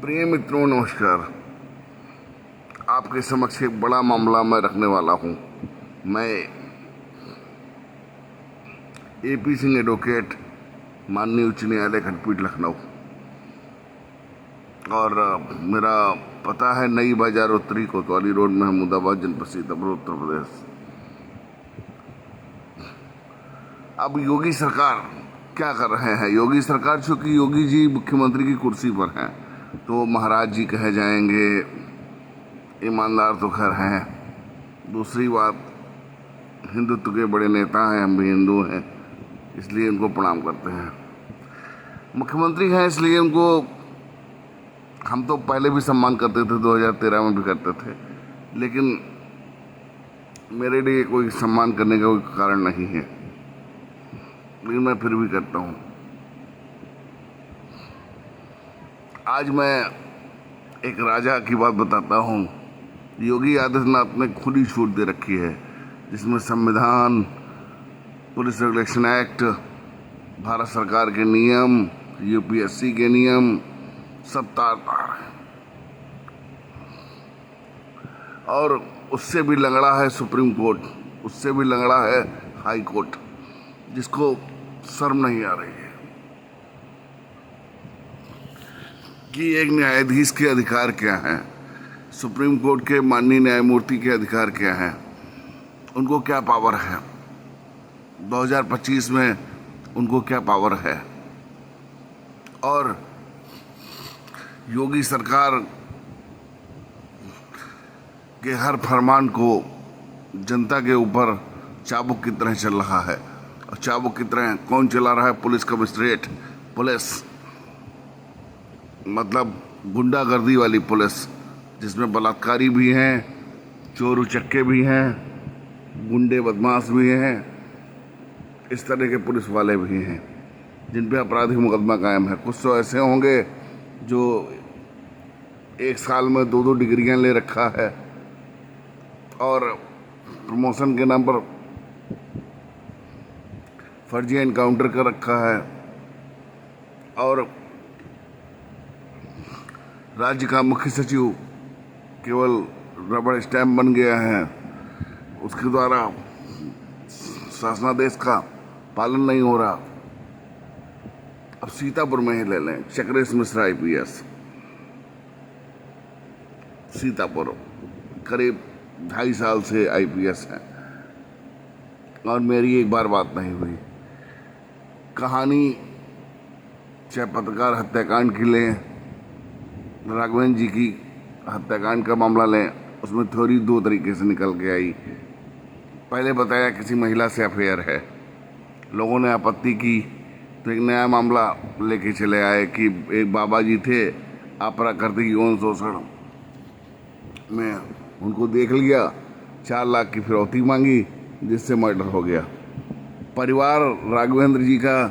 प्रिय मित्रों, नमस्कार। आपके समक्ष एक बड़ा मामला मैं रखने वाला हूँ। मैं एपी सिंह एडवोकेट, माननीय उच्च न्यायालय खंडपीठ लखनऊ, और मेरा पता है नई बाजार उत्तरी कोतवाली रोड, महमूदाबाद, जनपद सीतापुर, उत्तर प्रदेश। अब योगी सरकार क्या कर रहे हैं? योगी सरकार, चूंकि योगी जी मुख्यमंत्री की कुर्सी पर हैं, तो महाराज जी कहे जाएंगे। ईमानदार तो खैर हैं। दूसरी बात, हिंदुत्व के बड़े नेता हैं, हम भी हिंदू हैं, इसलिए उनको प्रणाम करते हैं। मुख्यमंत्री हैं, इसलिए उनको हम तो पहले भी सम्मान करते थे, 2013 में भी करते थे, लेकिन मेरे लिए कोई सम्मान करने का कोई कारण नहीं है, लेकिन मैं फिर भी करता हूँ। आज मैं एक राजा की बात बताता हूँ। योगी आदित्यनाथ ने खुली छूट दे रखी है, जिसमें संविधान, पुलिस रेगुलेशन एक्ट, भारत सरकार के नियम, यूपीएससी के नियम सब तार तार है। और उससे भी लंगड़ा है सुप्रीम कोर्ट, उससे भी लंगड़ा है हाई कोर्ट, जिसको शर्म नहीं आ रही है कि एक न्यायाधीश के अधिकार क्या हैं, सुप्रीम कोर्ट के माननीय न्यायमूर्ति के अधिकार क्या हैं, उनको क्या पावर है, 2025 में उनको क्या पावर है। और योगी सरकार के हर फरमान को जनता के ऊपर चाबुक की तरह चल रहा है। और चाबुक की तरह कौन चला रहा है? पुलिस कमिश्नरेट पुलिस, मतलब गुंडागर्दी वाली पुलिस, जिसमें बलात्कारी भी हैं, चोर उचक्के भी हैं, गुंडे बदमाश भी हैं, इस तरह के पुलिस वाले भी हैं जिन पे आपराधिक मुकदमा कायम है। कुछ तो ऐसे होंगे जो एक साल में 2-2 डिग्रियां ले रखा है और प्रमोशन के नाम पर फर्जी एनकाउंटर कर रखा है, और राज्य का मुख्य सचिव केवल रबड़ स्टैम्प बन गया है। उसके द्वारा शासनादेश का पालन नहीं हो रहा। अब सीतापुर में ही ले लें, चक्रेश मिश्रा IPS, सीतापुर करीब 2.5 साल से IPS हैं, और मेरी एक बार बात नहीं हुई। कहानी चाहे पत्रकार हत्याकांड की लें, राघवेंद्र जी की हत्याकांड का मामला लें, उसमें थ्योरी 2 तरीके से निकल के आई। पहले बताया किसी महिला से अफेयर है, लोगों ने आपत्ति की, तो एक नया मामला लेके चले आए कि एक बाबा जी थे, अप्राकृतिक यौन शोषण में उनको देख लिया, 4 लाख की फिरौती मांगी, जिससे मर्डर हो गया। परिवार, राघवेंद्र जी का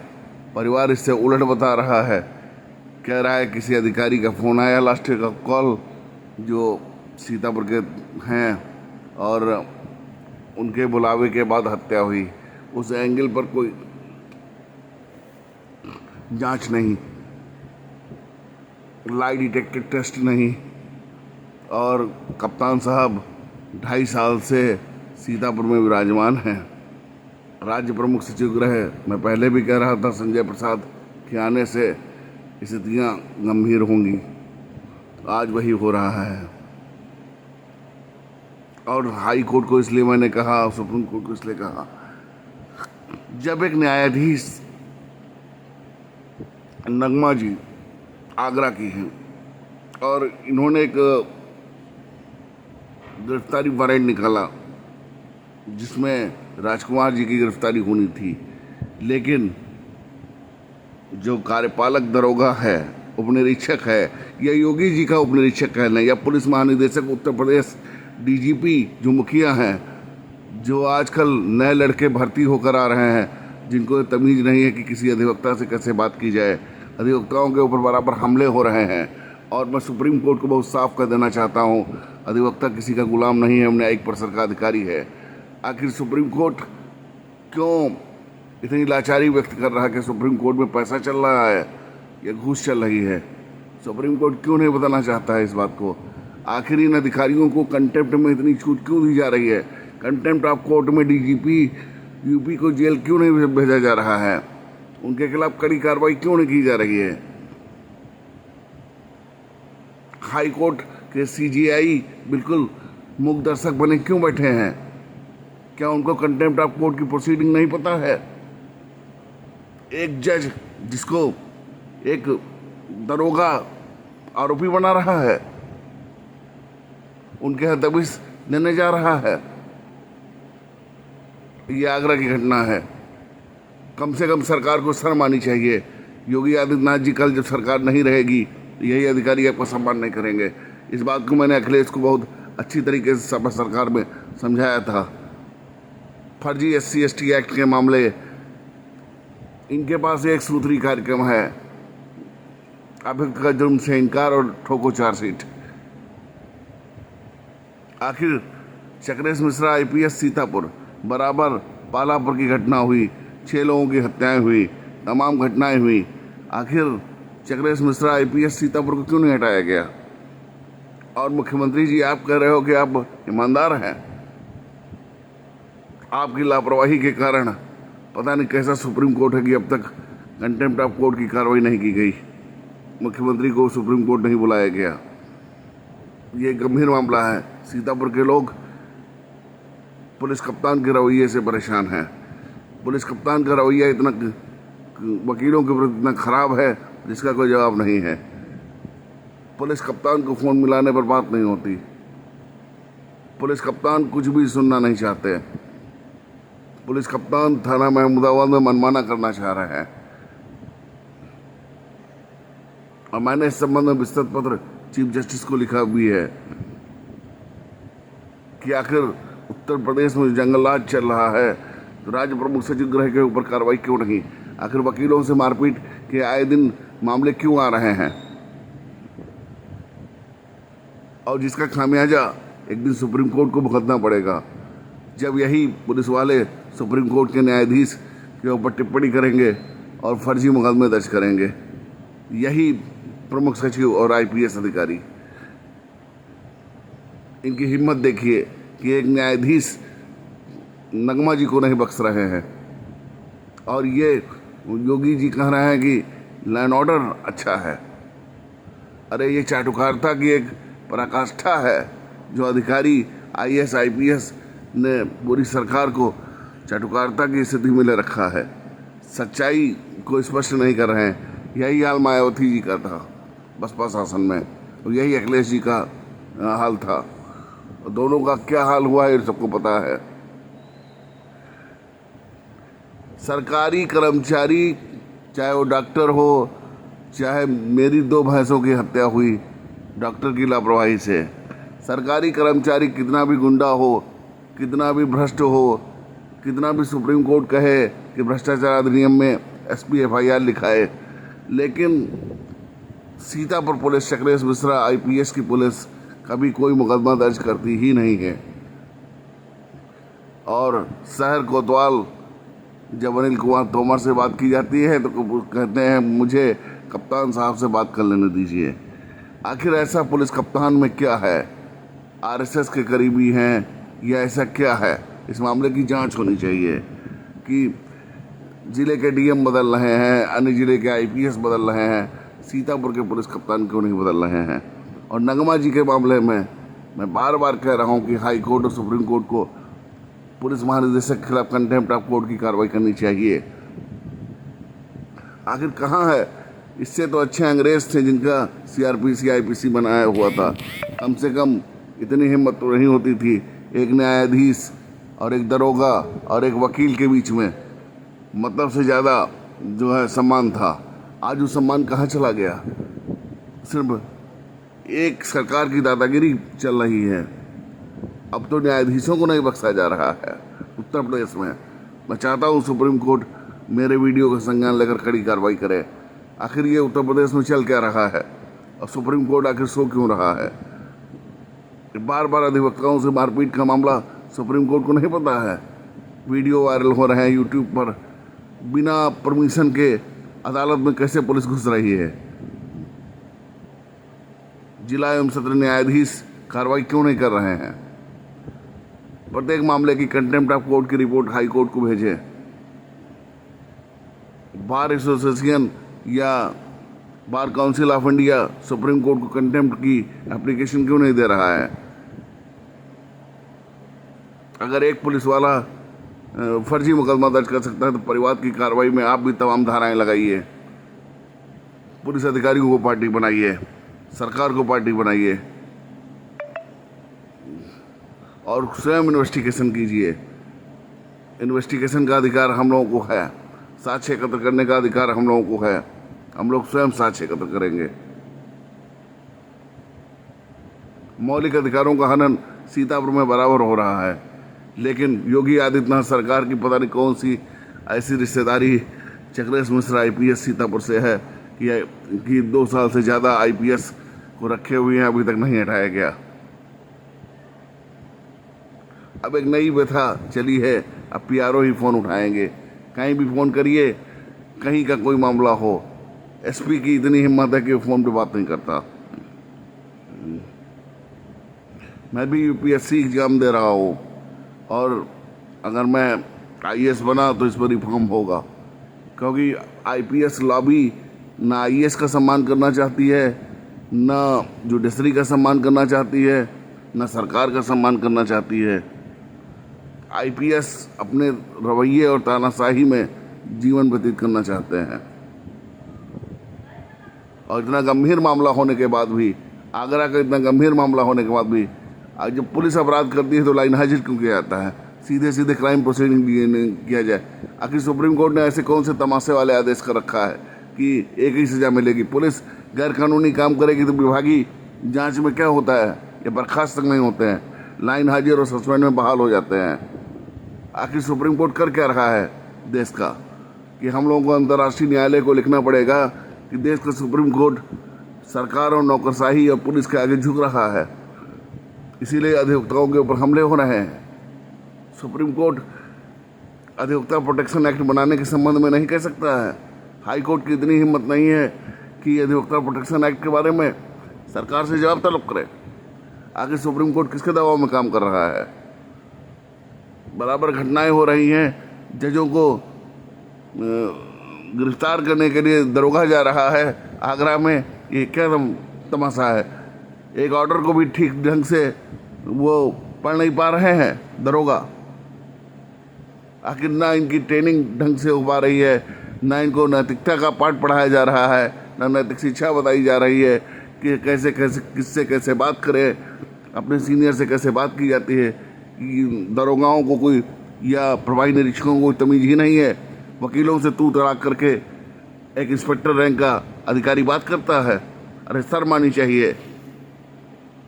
परिवार इससे उलट बता रहा है, कह रहा है किसी अधिकारी का फ़ोन आया, लास्ट का कॉल, जो सीतापुर के हैं, और उनके बुलावे के बाद हत्या हुई। उस एंगल पर कोई जांच नहीं, लाई डिटेक्टर टेस्ट नहीं, और कप्तान साहब 2.5 साल से सीतापुर में विराजमान हैं। राज्य प्रमुख सचिव गृह, मैं पहले भी कह रहा था संजय प्रसाद के आने से स्थितियां गंभीर होंगी, आज वही हो रहा है। और हाई कोर्ट को इसलिए मैंने कहा, सुप्रीम कोर्ट को इसलिए कहा, जब एक न्यायाधीश नगमा जी आगरा की हैं, और इन्होंने एक गिरफ्तारी वारंट निकाला जिसमें राजकुमार जी की गिरफ्तारी होनी थी, लेकिन जो कार्यपालक दरोगा है, उपनिरीक्षक है, या योगी जी का उपनिरीक्षक है ना, या पुलिस महानिदेशक उत्तर प्रदेश DGP जो मुखिया हैं, जो आजकल नए लड़के भर्ती होकर आ रहे हैं, जिनको तमीज़ नहीं है कि किसी अधिवक्ता से कैसे बात की जाए, अधिवक्ताओं के ऊपर बराबर हमले हो रहे हैं। और मैं सुप्रीम कोर्ट को बहुत साफ कर देना चाहता हूँ, अधिवक्ता किसी का गुलाम नहीं है, न्यायिक परिषद का अधिकारी है। आखिर सुप्रीम कोर्ट क्यों इतनी लाचारी व्यक्त कर रहा है कि सुप्रीम कोर्ट में पैसा चल रहा है या घूस चल रही है? सुप्रीम कोर्ट क्यों नहीं बताना चाहता है इस बात को? आखिर इन अधिकारियों को कंटेम्प्ट में इतनी छूट क्यों दी जा रही है? कंटेम्प्ट ऑफ कोर्ट में डीजीपी यूपी को जेल क्यों नहीं भेजा जा रहा है? उनके खिलाफ कड़ी कार्रवाई क्यों नहीं की जा रही है? हाई कोर्ट के सीजीआई बिल्कुल मूक दर्शक बने क्यों बैठे हैं? क्या उनको कंटेम्प्ट ऑफ कोर्ट की प्रोसीडिंग नहीं पता है? एक जज जिसको एक दरोगा आरोपी बना रहा है, उनके यहाँ दबिश देने जा रहा है। ये आगरा की घटना है। कम से कम सरकार को शर्म आनी चाहिए। योगी आदित्यनाथ जी कल जब सरकार नहीं रहेगी तो यही अधिकारी आपका सम्मान नहीं करेंगे। इस बात को मैंने अखिलेश को बहुत अच्छी तरीके से सरकार में समझाया था। फर्जी SC/ST एक्ट के मामले, इनके पास एक सूत्री कार्यक्रम है, अभियुक्त का जुर्म से इनकार और ठोको चार्जशीट। आखिर चक्रेश मिश्रा IPS सीतापुर बराबर पालापुर की घटना हुई, 6 लोगों की हत्याएं हुई, तमाम घटनाएं हुई। आखिर चक्रेश मिश्रा IPS सीतापुर को क्यों नहीं हटाया गया? और मुख्यमंत्री जी, आप कह रहे हो कि आप ईमानदार हैं। आपकी लापरवाही के कारण पता नहीं कैसा सुप्रीम कोर्ट है कि अब तक कंटेम्प्ट ऑफ कोर्ट की कार्रवाई नहीं की गई, मुख्यमंत्री को सुप्रीम कोर्ट नहीं बुलाया गया। ये गंभीर मामला है। सीतापुर के लोग पुलिस कप्तान के रवैये से परेशान हैं। पुलिस कप्तान का रवैया इतना वकीलों के प्रति इतना खराब है जिसका कोई जवाब नहीं है। पुलिस कप्तान को फ़ोन मिलाने पर बात नहीं होती। पुलिस कप्तान कुछ भी सुनना नहीं चाहते। पुलिस कप्तान थाना महमूदाबाद में मनमाना करना चाह रहे हैं। और मैंने इस संबंध में विस्तृत पत्र चीफ जस्टिस को लिखा भी है कि आखिर उत्तर प्रदेश में जंगलराज चल रहा है तो राज्य प्रमुख सचिव गृह के ऊपर कार्रवाई क्यों नहीं? आखिर वकीलों से मारपीट के आए दिन मामले क्यों आ रहे हैं? और जिसका खामियाजा एक दिन सुप्रीम कोर्ट को भुगतना पड़ेगा, जब यही पुलिस वाले सुप्रीम कोर्ट के न्यायाधीश के ऊपर टिप्पणी करेंगे और फर्जी मुकदमे दर्ज करेंगे। यही प्रमुख सचिव और IPS अधिकारी, इनकी हिम्मत देखिए कि एक न्यायाधीश नगमा जी को नहीं बख्श रहे हैं। और ये योगी जी कह रहे हैं कि लॉ एंड ऑर्डर अच्छा है। अरे ये चाटुकारिता की एक पराकाष्ठा है जो अधिकारी IAS IPS ने पूरी सरकार को चाटुकारिता की स्थिति में ले रखा है। सच्चाई को स्पष्ट नहीं कर रहे हैं। यही हाल मायावती जी का था बसपा शासन में, और यही अखिलेश जी का हाल था। दोनों का क्या हाल हुआ है सबको पता है। सरकारी कर्मचारी, चाहे वो डॉक्टर हो, चाहे मेरी 2 भैंसों की हत्या हुई डॉक्टर की लापरवाही से। सरकारी कर्मचारी कितना भी गुंडा हो, कितना भी भ्रष्ट हो, कितना भी सुप्रीम कोर्ट कहे कि भ्रष्टाचार अधिनियम में SP FIR लिखाए, लेकिन सीतापुर पुलिस, चक्रेश मिश्रा IPS की पुलिस कभी कोई मुकदमा दर्ज करती ही नहीं है। और शहर कोतवाल जब अनिल कुमार तोमर से बात की जाती है तो कहते हैं मुझे कप्तान साहब से बात कर लेने दीजिए। आखिर ऐसा पुलिस कप्तान में क्या है? RSS के करीबी हैं या ऐसा क्या है? इस मामले की जांच होनी चाहिए कि ज़िले के DM बदल रहे हैं, अन्य ज़िले के IPS बदल रहे हैं, सीतापुर के पुलिस कप्तान क्यों नहीं बदल रहे हैं? और नगमा जी के मामले में मैं बार बार कह रहा हूं कि हाई कोर्ट और सुप्रीम कोर्ट को पुलिस महानिदेशक के खिलाफ कंटेम्प्ट ऑफ कोर्ट की कार्रवाई करनी चाहिए। आखिर कहाँ है? इससे तो अच्छे अंग्रेज थे जिनका CRPC IPC बनाया हुआ था। कम से कम इतनी हिम्मत तो नहीं होती थी एक न्यायाधीश और एक दरोगा और एक वकील के बीच में मतलब से ज़्यादा जो है सम्मान था। आज वो सम्मान कहाँ चला गया? सिर्फ एक सरकार की दादागिरी चल रही है। अब तो न्यायाधीशों को नहीं बख्शा जा रहा है उत्तर प्रदेश में। मैं चाहता हूँ सुप्रीम कोर्ट मेरे वीडियो का संज्ञान लेकर कड़ी कार्रवाई करे। आखिर ये उत्तर प्रदेश में चल क्या रहा है और सुप्रीम कोर्ट आखिर सो क्यों रहा है? बार बार अधिवक्ताओं से मारपीट का मामला सुप्रीम कोर्ट को नहीं पता है। वीडियो वायरल हो रहे हैं यूट्यूब पर, बिना परमिशन के अदालत में कैसे पुलिस घुस रही है। जिला एवं सत्र न्यायाधीश कार्रवाई क्यों नहीं कर रहे हैं? प्रत्येक मामले की कंटेम्प्ट ऑफ कोर्ट की रिपोर्ट हाई कोर्ट को भेजें। बार एसोसिएशन या bar council of India supreme court को कंटेम्प्ट की एप्लीकेशन क्यों नहीं दे रहा है? अगर एक पुलिस वाला फर्जी मुकदमा दर्ज कर सकता है तो परिवार की कार्रवाई में आप भी तमाम धाराएं लगाइए, पुलिस अधिकारियों को पार्टी बनाइए, सरकार को पार्टी बनाइए और स्वयं इन्वेस्टिगेशन कीजिए। इन्वेस्टिगेशन का अधिकार हम लोगों को है, साक्ष्य एकत्र करने का अधिकार हम लोगों को है, हम लोग स्वयं साक्ष्य एकत्र करेंगे। मौलिक अधिकारों का हनन सीतापुर में बराबर हो रहा है, लेकिन योगी आदित्यनाथ सरकार की पता नहीं कौन सी ऐसी रिश्तेदारी चक्रेश मिश्र आईपीएस सीतापुर से है कि 2 साल से ज़्यादा आईपीएस को रखे हुए हैं, अभी तक नहीं हटाया गया। अब एक नई व्यथा चली है, अब पीआरओ ही फ़ोन उठाएंगे। कहीं भी फ़ोन करिए, कहीं का कोई मामला हो, एसपी की इतनी हिम्मत है कि फ़ोन पे बात नहीं करता। मैं भी यूपीएससी एग्ज़ाम दे रहा हूँ और अगर मैं आईएएस बना तो इस पर रिफॉर्म होगा, क्योंकि आईपीएस लॉबी ना आईएएस का सम्मान करना चाहती है, ना जुडिशरी का सम्मान करना चाहती है, ना सरकार का सम्मान करना चाहती है। आईपीएस अपने रवैये और तानाशाही में जीवन व्यतीत करना चाहते हैं। और इतना गंभीर मामला होने के बाद भी, आगरा का इतना गंभीर मामला होने के बाद भी, आज जब पुलिस अपराध करती है तो लाइन हाजिर क्यों किया जाता है? सीधे सीधे क्राइम प्रोसीडिंग किया जाए। आखिर सुप्रीम कोर्ट ने ऐसे कौन से तमाशे वाले आदेश कर रखा है कि एक ही सजा मिलेगी? पुलिस गैर कानूनी काम करेगी तो विभागीय जांच में क्या होता है? ये बर्खास्त तक नहीं होते हैं, लाइन हाजिर और सस्पेंड में बहाल हो जाते हैं। आखिर सुप्रीम कोर्ट कर क्या रहा है देश का कि हम लोगों को अंतर्राष्ट्रीय न्यायालय को लिखना पड़ेगा कि देश का सुप्रीम कोर्ट सरकार और नौकरशाही और पुलिस के आगे झुक रहा है, इसीलिए अधिवक्ताओं के ऊपर हमले हो रहे हैं। सुप्रीम कोर्ट अधिवक्ता प्रोटेक्शन एक्ट बनाने के संबंध में नहीं कह सकता है। हाई कोर्ट की इतनी हिम्मत नहीं है कि अधिवक्ता प्रोटेक्शन एक्ट के बारे में सरकार से जवाब तलब करे। आखिर सुप्रीम कोर्ट किसके दबाव में काम कर रहा है? बराबर घटनाएं हो रही हैं, जजों को गिरफ्तार करने के लिए दरोगा जा रहा है आगरा में। ये क्या तमाशा है? एक ऑर्डर को भी ठीक ढंग से वो पढ़ नहीं पा रहे हैं दरोगा। आखिर ना इनकी ट्रेनिंग ढंग से हो पा रही है, ना इनको नैतिकता का पाठ पढ़ाया जा रहा है, ना नैतिक शिक्षा बताई जा रही है कि कैसे कैसे किससे कैसे बात करें, अपने सीनियर से कैसे बात की जाती है। दरोगाओं को कोई या प्रभारी निरीक्षकों को कोई तमीज़ ही नहीं है। वकीलों से तू तड़ाक करके एक इंस्पेक्टर रैंक का अधिकारी बात करता है। अरे शर्म आनी चाहिए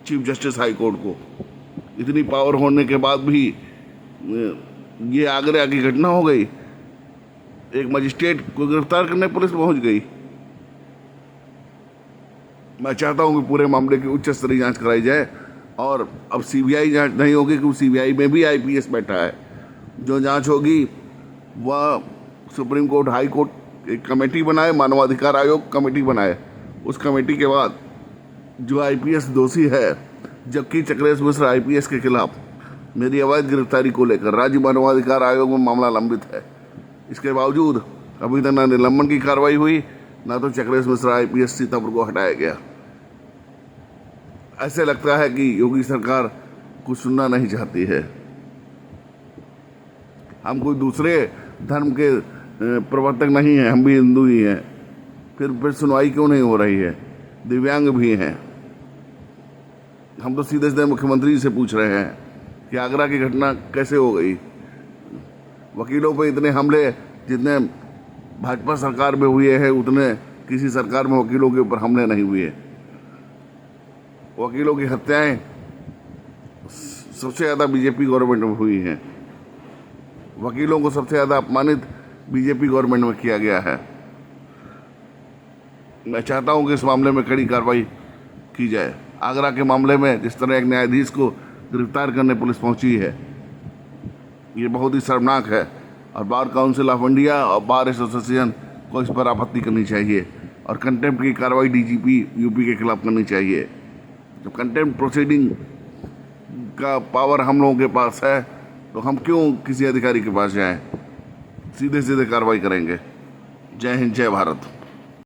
चीफ जस्टिस हाई कोर्ट को। इतनी पावर होने के बाद भी ये आगरा की घटना हो गई, एक मजिस्ट्रेट को गिरफ्तार करने पुलिस पहुंच गई। मैं चाहता हूं कि पूरे मामले की उच्च स्तरीय जांच कराई जाए और अब सीबीआई जांच नहीं होगी, क्योंकि सीबीआई में भी आईपीएस बैठा है। जो जांच होगी वह सुप्रीम कोर्ट, हाई कोर्ट एक कमेटी बनाए, मानवाधिकार आयोग कमेटी बनाए। उस कमेटी के बाद जो आईपीएस दोषी है, जबकि चक्रेश मिश्र आईपीएस के खिलाफ मेरी अवैध गिरफ्तारी को लेकर राज्य मानवाधिकार आयोग में मामला लंबित है, इसके बावजूद अभी तक ना निलंबन की कार्रवाई हुई, ना तो चक्रेश मिश्र आईपीएस सीतापुर को हटाया गया। ऐसे लगता है कि योगी सरकार कुछ सुनना नहीं चाहती है। हम कोई दूसरे धर्म के प्रवर्तक नहीं हैं, हम भी हिंदू ही हैं। फिर सुनवाई क्यों नहीं हो रही है? दिव्यांग भी हैं। हम तो सीधे सीधे मुख्यमंत्री से पूछ रहे हैं कि आगरा की घटना कैसे हो गई। वकीलों पे इतने हमले जितने भाजपा सरकार में हुए हैं, उतने किसी सरकार में वकीलों के ऊपर हमले नहीं हुए। वकीलों की हत्याएं सबसे ज़्यादा बीजेपी गवर्नमेंट में हुई हैं। वकीलों को सबसे ज़्यादा अपमानित बीजेपी गवर्नमेंट में किया गया है। मैं चाहता हूं कि इस मामले में कड़ी कार्रवाई की जाए। आगरा के मामले में जिस तरह एक न्यायाधीश को गिरफ्तार करने पुलिस पहुंची है, ये बहुत ही शर्मनाक है और बार काउंसिल ऑफ इंडिया और बार एसोसिएशन को इस पर आपत्ति करनी चाहिए और कंटेम्प्ट की कार्रवाई डीजीपी यूपी के खिलाफ करनी चाहिए। जब कंटेम्प्ट प्रोसीडिंग का पावर हम लोगों के पास है तो हम क्यों किसी अधिकारी के पास जाएं? सीधे सीधे कार्रवाई करेंगे। जय हिंद, जय भारत।